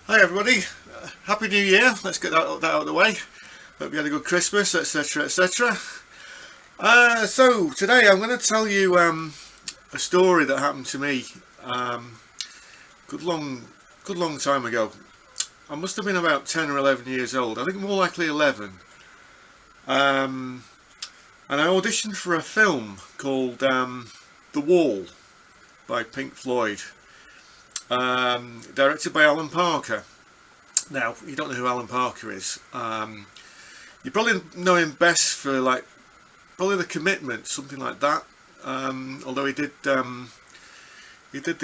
Hi everybody, Happy New Year. Let's get that out of the way. Hope you had a good Christmas, etc, etc. So today I'm going to tell you a story that happened to me good long time ago. I must have been about 10 or 11 years old, I think more likely 11. And I auditioned for a film called The Wall by Pink Floyd, directed by Alan Parker. Now, you don't know who Alan Parker is. You probably know him best for probably The Commitment, something like that. Although he did the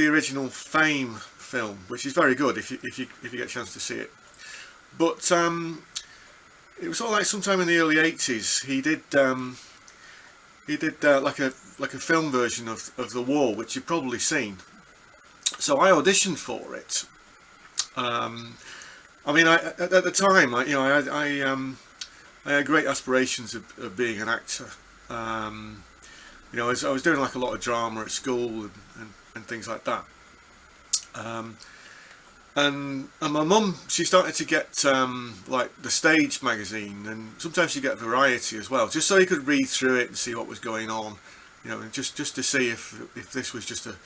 original Fame film, which is very good if you get a chance to see it. But it was sort of like sometime in the early 80s. He did like a film version of The Wall, which you've probably seen. So I auditioned for it. I mean, at the time, I had great aspirations of being an actor. I was doing like a lot of drama at school and things like that. And my mum, she started to get like the Stage magazine, and sometimes you get Variety as well, just so you could read through it and see what was going on, and just to see if this was just a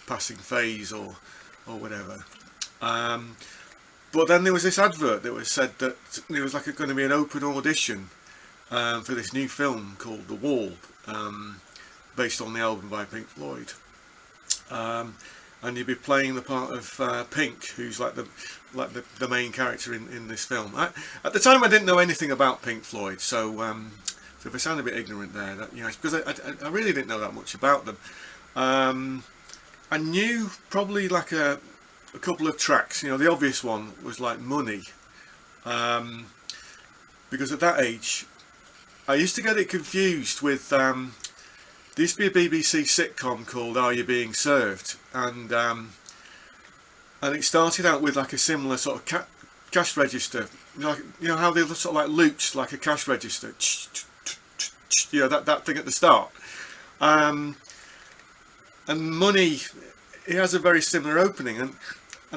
passing phase or whatever. But then there was this advert that was said that there was going to be an open audition for this new film called The Wall, based on the album by Pink Floyd. And you'd be playing the part of Pink, who's like the main character in this film. At the time, I didn't know anything about Pink Floyd, so if I sound a bit ignorant there, it's because I really didn't know that much about them. I knew probably like a couple of tracks. The obvious one was like Money, because at that age I used to get it confused with there used to be a BBC sitcom called Are You Being Served, and it started out with like a similar sort of cash register, how they sort of like looped like a cash register, that thing at the start. And Money, it has a very similar opening, and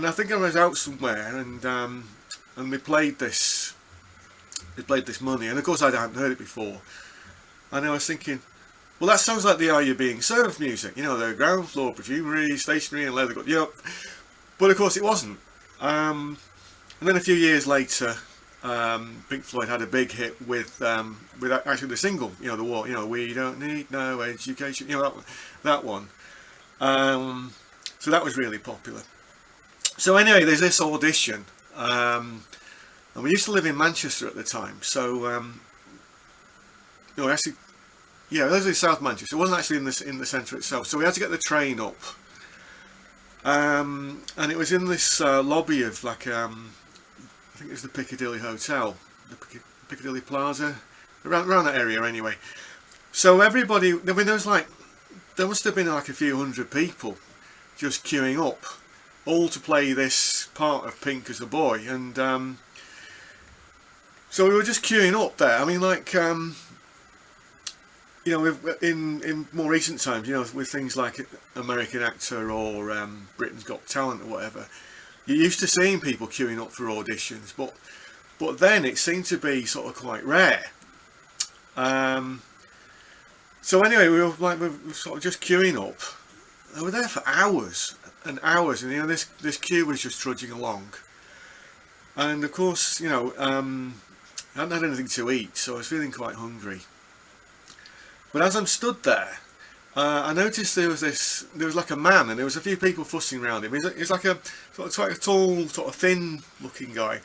I think I was out somewhere, and they played this Money, and of course I hadn't heard it before, and I was thinking, well, that sounds like the Are You Being Served music, the ground floor perfumery, stationery and leather goods, but of course it wasn't. And then a few years later, Pink Floyd had a big hit with actually the single, The Wall, We Don't Need No Education, that one. So that was really popular. So anyway, there's this audition, and we used to live in Manchester at the time. So actually, yeah, this is South Manchester. It wasn't actually in the centre itself. So we had to get the train up, and it was in this lobby of I think it was the Piccadilly Hotel, the Piccadilly Plaza, around that area anyway. So everybody, I mean, there must have been like a few hundred people just queuing up, all to play this part of Pink as a boy, and so we were just queuing up there. I mean, in more recent times, with things like American Actor or Britain's Got Talent or whatever, you're used to seeing people queuing up for auditions, but then it seemed to be sort of quite rare. So anyway, we were sort of just queuing up. And we were there for hours and hours, and this queue was just trudging along. And of course, I hadn't had anything to eat, so I was feeling quite hungry. But as I'm stood there, I noticed there was like a man, and there was a few people fussing around him. He's like a sort of tall, sort of thin-looking guy,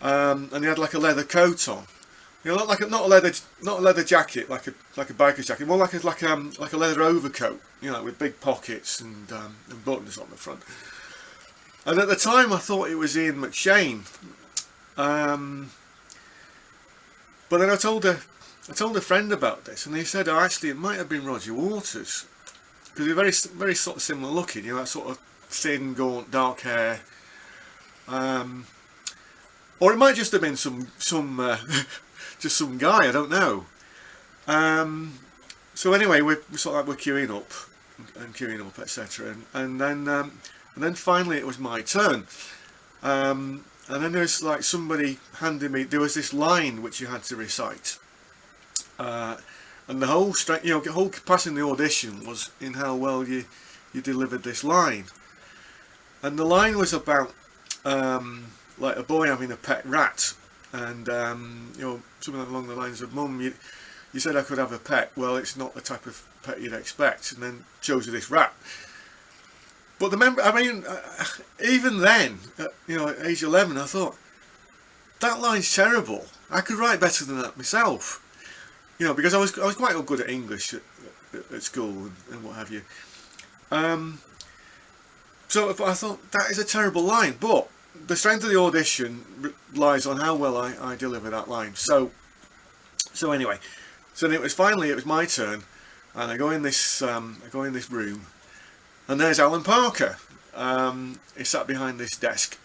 and he had like a leather coat on. Not a leather jacket, like a biker's jacket, more like a leather overcoat, with big pockets and buttons on the front. And at the time, I thought it was Ian McShane, but then I told a friend about this, and he said, "Oh, actually, it might have been Roger Waters, because he's very very sort of similar looking, that sort of thin, gaunt, dark hair." Or it might just have been some just some guy, I don't know. So anyway, we're queuing up, etc. And then finally it was my turn, And then there was like somebody handing me, there was this line which you had to recite. And the whole the whole passing the audition was in how well you delivered this line. And the line was about like a boy having a pet rat, and something along the lines of, "Mum, you said I could have a pet. Well, it's not the type of pet you'd expect." And then shows you this rat. But even then, at age 11, I thought, that line's terrible. I could write better than that myself. Because I was quite good at English at school and what have you. So I thought, that is a terrible line. But the strength of the audition lies on how well I deliver that line. So anyway, it was my turn, and I go in this room. And there's Alan Parker. He sat behind this desk.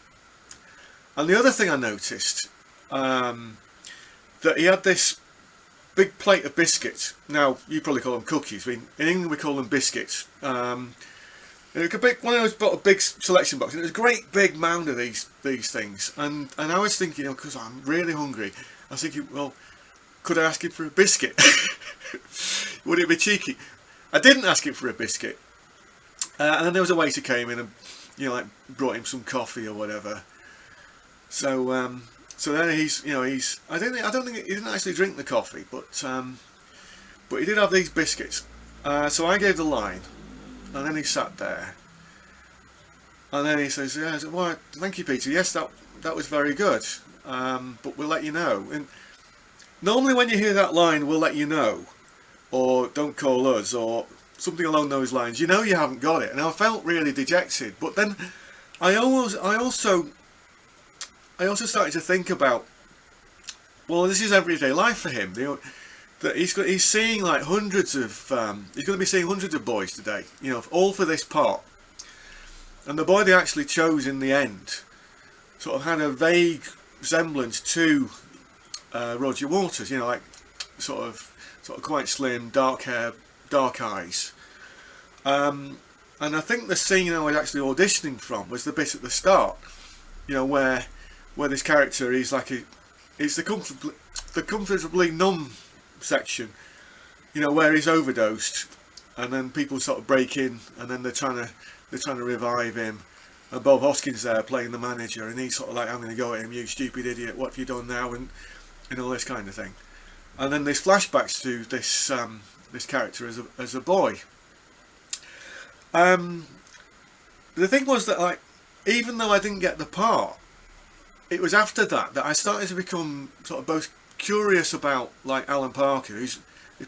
And the other thing I noticed, that he had this big plate of biscuits. Now, you probably call them cookies. In England we call them biscuits. It could be one of those big selection boxes. And there's a great big mound of these things. And I was thinking, because I'm really hungry, I was thinking, well, could I ask him for a biscuit? Would it be cheeky? I didn't ask him for a biscuit. And then there was a waiter came in and brought him some coffee or whatever. So then he's I don't think he didn't actually drink the coffee, but he did have these biscuits. So I gave the line, and then he sat there, and then he says, "Yeah, well, thank you, Peter. Yes, that was very good. But we'll let you know." And normally when you hear that line, "We'll let you know," or "Don't call us," or something along those lines, you haven't got it. And I felt really dejected. But then I also started to think about, well, this is everyday life for him. That he's seeing like hundreds of he's going to be seeing hundreds of boys today. All for this part. And the boy they actually chose in the end sort of had a vague semblance to Roger Waters. Like sort of quite slim, dark hair, dark eyes. And I think the scene I was actually auditioning from was the bit at the start, where this character is the comfortably numb section, where he's overdosed, and then people sort of break in, and then they're trying to revive him, and Bob Hoskins there playing the manager, and he's sort of like having a go at him, "You stupid idiot, what have you done now?" and all this kind of thing. And then there's flashbacks to this character as a boy. The thing was that, even though I didn't get the part, it was after that I started to become sort of both curious about Alan Parker, who's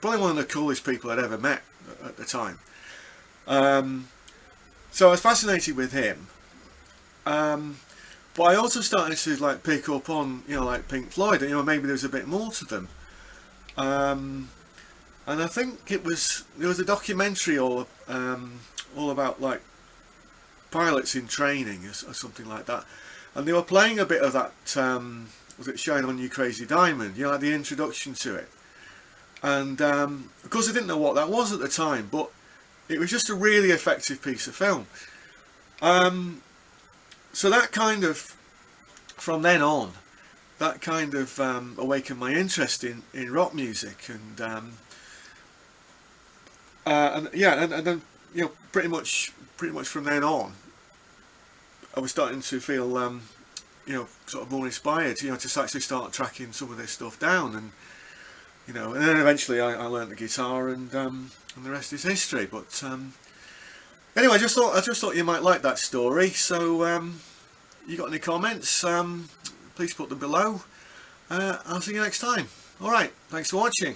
probably one of the coolest people I'd ever met at the time. So I was fascinated with him. But I also started to pick up on Pink Floyd, and maybe there was a bit more to them. And I think there was a documentary all about pilots in training or something like that, and they were playing a bit of that was it Shine On You Crazy Diamond, the introduction to it. And of course I didn't know what that was at the time, but it was just a really effective piece of film. So that kind of, from then on, that kind of awakened my interest in rock music, and then pretty much from then on, I was starting to feel sort of more inspired, to actually start tracking some of this stuff down, and and then eventually I learned the guitar, and the rest is history. But anyway, I just thought you might like that story. So you got any comments? Please put them below. I'll see you next time. Alright, thanks for watching.